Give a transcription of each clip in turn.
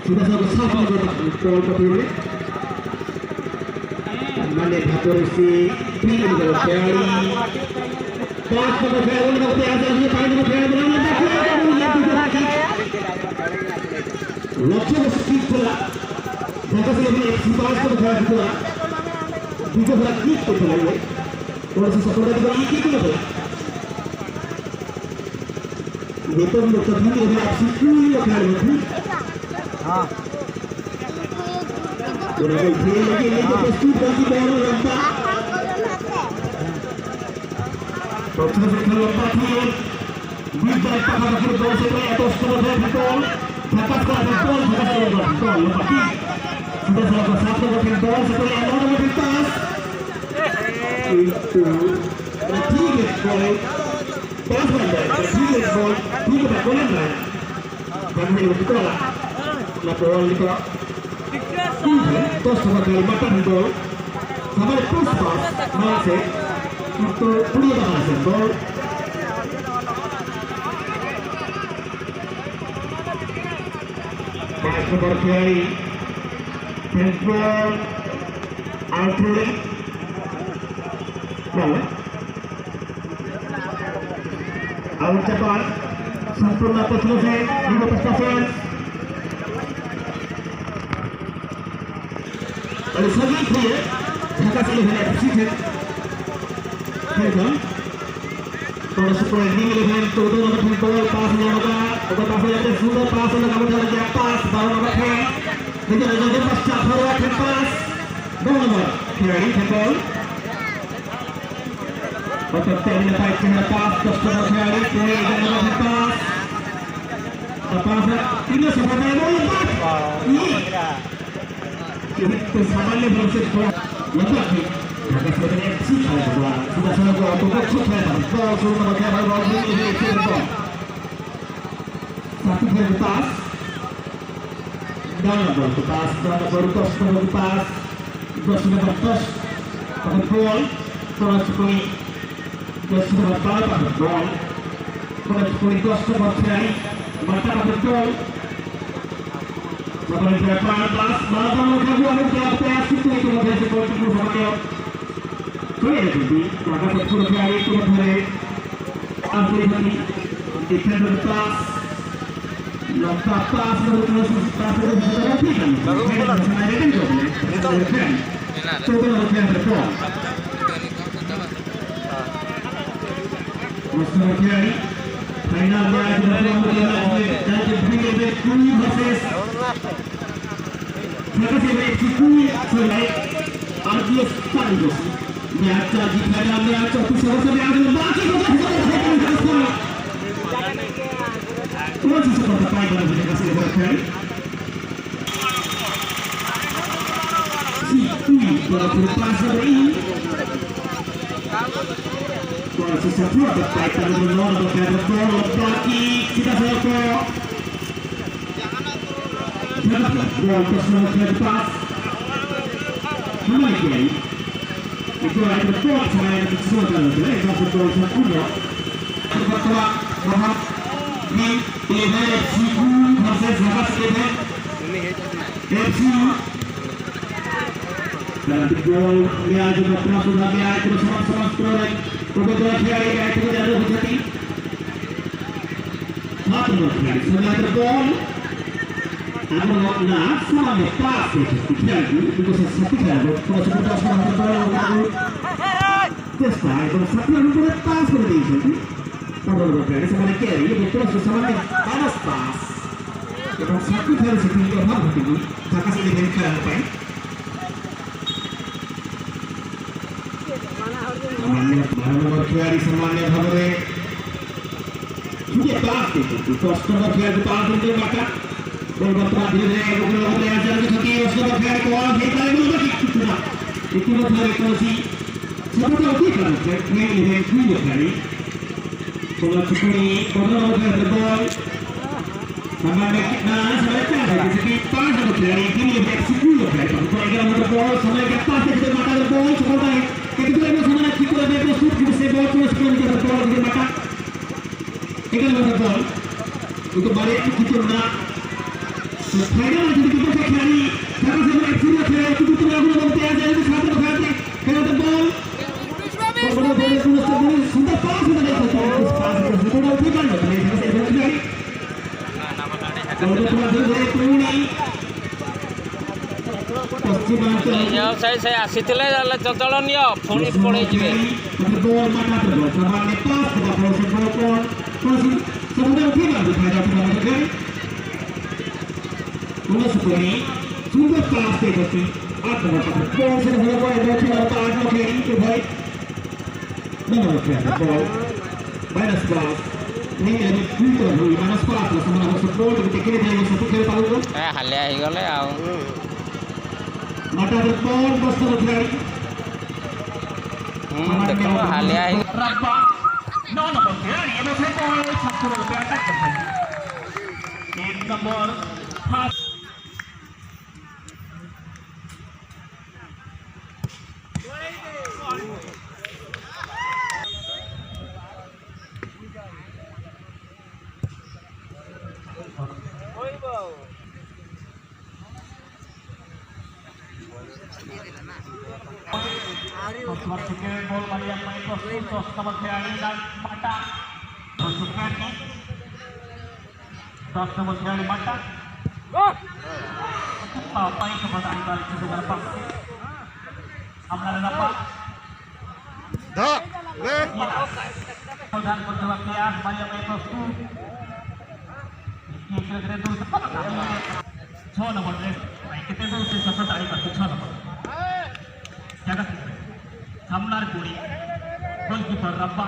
sudah satu gol berdiri. Mane Bhatorisi pilih gol kali. Pas pada gol waktu asal dia paling gol lagi. Loceng skip bola. Maka sih ini pas pada gol bola. Juga lagi itu bola. Kalau sesuatu lagi itu bola. Itu untuk terjadi dengan aksi kuliah kali ini. Udah lagi ini pasti bagi baru lompat. Proses lompat ini bisa pada football sampai atas kemudian football. Dapat football lompat. Sudah selesai satu football setelah yang lalu lintas. Itu tiga poin. Pas pada tiga poin, tiga poin lah. Kamu yang betul lah. Laporan itu. Terus sama kali makan gol. Sampai push pass masih untuk punya bahasa gol. Pas berkali handball Alfred bola out cepat sempurna selesai 15%. Oleh sebab itu ya, jika selepas persisir, kalau sekolah ini dengan todo nomor handball pasnya maka pasnya ada sudah pasnya kamu jalan di atas baru nomor hand, dengan ada pasca forward hand pass, nomor carry handball. Otot terima baik dengan pass terus nomor carry carry dan nomor hand pass. Pasnya ini seperti bola pas. Ini. Itu samannya proses bola lepas ni agak sebenarnya sih bola sudah sana bola untuk sukses bola sudah pakai bola ini bola satu kali pas dan bola pas dan baru tos pas terus sudah bertos pakai bola terus sekali terus sudah berbalas pakai bola terus sekali terus berkali mata pakai bola. Sampai berapa pas, malam malam kamu ada apa itu yang berhasil untuk sama dia. Kaya jadi, maka sepuluh kali itu boleh ambil lagi defender pas, lompat pas terus pas terus lagi kan? Baru pulang. Itu kan? Coba lagi berpol. Musuh kali, finalnya dan diberi Kui versus. Maka saya Kui selesai. Ardius Pandos. Nyata jika dalam nyata tu sama-sama yang ada baki masih seperti apa yang kita kasih berkali si Kui dalam berpasar ini kalau sesuatu ada kaitan dengan berkaitan baki kita soko jangan gol personal ke pas mana Kiai itu ada betul saya ada betul kalau tidak itu betul sempurna pertama bahwa di event FCU versus Nafas event FCU dan gol dia juga termasuk dia terus sama-sama scorer kebetulan dia itu tidak ada berjati satu kali sudah tergol nah sama pas itu sesuatu kalau seperti orang terbaru testa itu satu yang boleh pas seperti itu kalau berarti sama carry itu sama panas pas itu satu kali seperti itu apa itu maka saya diberikan apa ya mana carry semuanya Bhavre ये बात है तो customer care के पास उनके मका और बता धीरे धीरे लोग ले आकर के थकी कस्टमर केयर को और देखा है लोग कितना इतना सारे कोसी सब तो ठीक है ये इवेंट हुई है भाई तो चुकनी कोरोना के बॉल हमारे कितना समय क्या है जैसे कि 5 लोग खिलाड़ी के लिए एक्सिक्यूट हो गए तो अगर हमारा बॉल समय के पास से माता का बॉल छोड़ा है कितना में समय कितना में तो शूट से बॉल को स्पिन के बॉल के माता एक number ball itu balik ke kita final में जो कितना खिलाड़ी जगह से एक्सिक्यूट खेला तो कितना लोग बोलते हैं जल्दी साथ में खेलते खेला तो बॉल बड़ा बड़े पूरा सुंदर पास में नहीं होता है उस पास को थोड़ा ऊपर कर लेते हैं जैसे खिलाड़ी से आसीथिले चंचल नियो पुणी पड़े जिवे हालिया हो गले आ माता बॉल बस खिलाड़ी देखो हालिया रब्बा 9 नंबर खिलाड़ी ये से बॉल छक्का पे अटैक करता है 1 नंबर पास bol yang main terus nomor khiladi dan mata bersukan ni terus nomor khiladi mata apa yang kepada balik itu berapa amna dapat dah dan berjawab dia Maria main terus ini kira-kira itu 6 nomor kita itu sisa tadi pasti 6 nomor jaga Hamlar Puri, goalkeeper Rabba.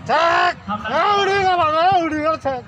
Cek, udah nggak bang, udah cek.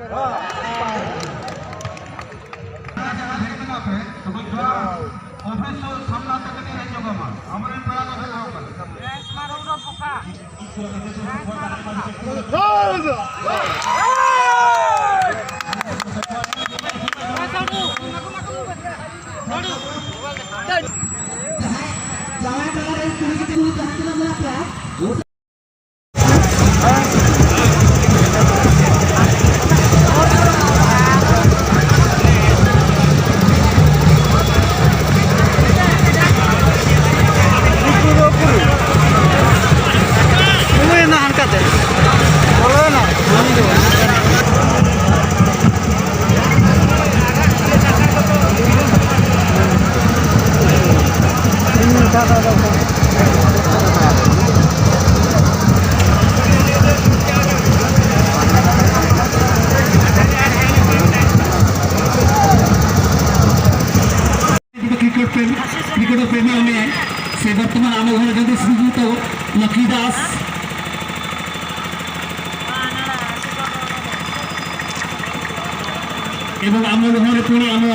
Pass এবং আমার ঘরে পুଣି ଆମ